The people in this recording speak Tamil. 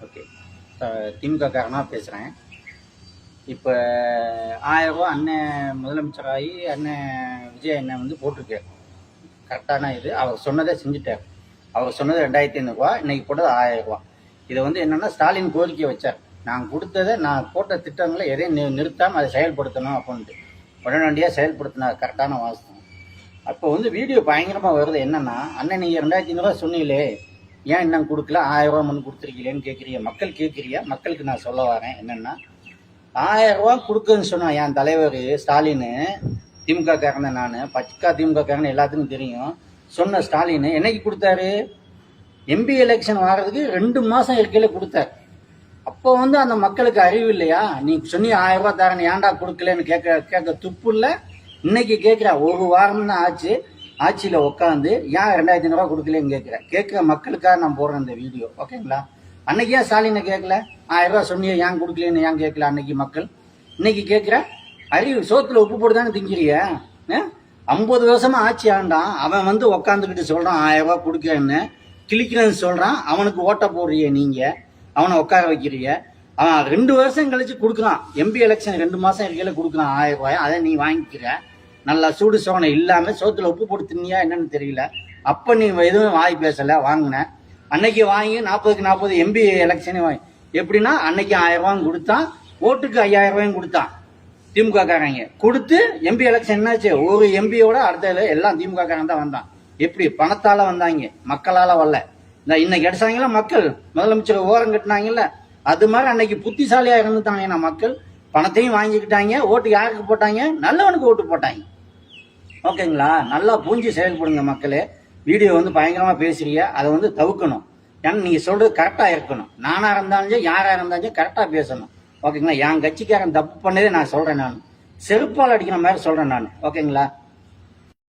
ஓகே, திமுககாரனா பேசுகிறேன். இப்போ 1000 ரூபா அண்ணன் முதலமைச்சராகி அண்ணன் விஜய் அண்ணன் வந்து போட்டிருக்காரு. கரெக்டான இது அவர் சொன்னதை செஞ்சுட்டார். அவர் சொன்னது 2500 ரூபா, இன்னைக்கு போட்டது 1000 ரூபா. இதை வந்து என்னென்னா ஸ்டாலின் கோரிக்கை வச்சார். நான் கொடுத்ததை நான் போட்ட திட்டங்களை எதையும் நிறுத்தாமல் அதை செயல்படுத்தணும் அப்படின்ட்டு உடனடியாக செயல்படுத்தினார். கரெக்டான வாஸ்தவம். அப்போ வந்து வீடியோ பயங்கரமாக வருது. என்னென்னா, அண்ணன் நீங்கள் 2500 ரூபா சொன்னீங்களே, ஏன் இன்னும் கொடுக்கல, 1000 ரூபா முன்னு கொடுத்துருக்கீங்களேன்னு கேட்குறீங்க. மக்கள் கேட்குறியா? மக்களுக்கு நான் சொல்ல வரேன் என்னென்னா, 1000 ரூபா கொடுக்குன்னு சொன்னான் என் தலைவர் ஸ்டாலின். திமுக காரன், நான் பச்சைக்கா திமுக காரன், எல்லாத்துக்கும் தெரியும். சொன்ன ஸ்டாலின் என்னைக்கு கொடுத்தாரு? எம்பி எலெக்ஷன் வர்றதுக்கு 2 மாதம் இருக்கையில் கொடுத்தாரு. அப்போ வந்து அந்த மக்களுக்கு அறிவு இல்லையா? நீ சொன்னி 1000 ரூபா தரேன், ஏன்டா கொடுக்கலன்னு கேட்க துப்பு இல்லை. இன்னைக்கு கேட்குறா, ஒரு வாரம் தான் ஆச்சு ஆட்சியில் உட்காந்து, ஏன் 2500 ரூபா கொடுக்கலன்னு கேட்குற மக்களுக்காக நான் போடுறேன் இந்த வீடியோ. ஓகேங்களா? அன்னைக்கு ஏன் ஸ்டாலினை கேட்கல? 1000 ரூபா சொன்னிய ஏன் கொடுக்கலன்னு ஏன் கேட்கல அன்னைக்கு மக்கள்? இன்னைக்கு கேட்குற அறிவு சோத்துல உப்பு போட்டு தானே திங்கிறிய. 50 வருஷமா ஆட்சி ஆண்டான் அவன் வந்து உக்காந்துக்கிட்டு சொல்றான் 1000 ரூபா கொடுக்கறேன்னு, கிழிக்கிறேன்னு சொல்றான். அவனுக்கு ஓட்ட போடுறிய நீங்க, அவனை உட்கார வைக்கிறிய. அவன் 2 வருஷம் கழிச்சு கொடுக்குறான். எம்பி எலெக்ஷன் 2 மாசம் இருக்கையில கொடுக்குறான் 1000 ரூபாய். அதை நீ வாங்கிக்கிற. நல்லா சூடு சோனை இல்லாம சோத்துல உப்பு போட்டு தின்னியா என்னன்னு தெரியல. அப்ப நீ எதுவும் வாய் பேசல, வாங்கின. அன்னைக்கு வாங்கி 40க்கு 40 எம்பி எலெக்ஷனே வாங்கி எப்படின்னா, அன்னைக்கு 1000 ரூபாயும் கொடுத்தான், ஓட்டுக்கு 5000 ரூபாயும் கொடுத்தான் திமுக காரங்க. கொடுத்து எம்பி எலெக்ஷன் என்னாச்சு? ஒரு எம்பியோட அடுத்த எல்லாம் திமுக காரன் தான் வந்தான். எப்படி? பணத்தால வந்தாங்க, மக்களால வரல. இந்த இன்னைக்கு அடிச்சாங்களா மக்கள், முதலமைச்சர் ஓரம் கட்டினாங்கல்ல, அது மாதிரி அன்னைக்கு புத்திசாலியா இருந்துட்டாங்க. மக்கள் பணத்தையும் வாங்கிக்கிட்டாங்க. ஓட்டு யாருக்கு போட்டாங்க? நல்லவனுக்கு ஓட்டு போட்டாங்க. ஓகேங்களா? நல்லா பூஞ்சி செயல்படுங்க மக்களே. வீடியோ வந்து பயங்கரமா பேசுறீங்க, அதை வந்து தவிர்க்கணும். ஏன்னா நீங்க சொல்றது கரெக்டா இருக்கணும். நானா இருந்தாலும் யாரா இருந்தாலும் கரெக்டா பேசணும். ஓகேங்களா? என் கட்சிக்காரன் தப்பு பண்ணதே நான் சொல்றேன். நான் செருப்பால் அடிக்கிற மாதிரி சொல்றேன் நான். ஓகேங்களா?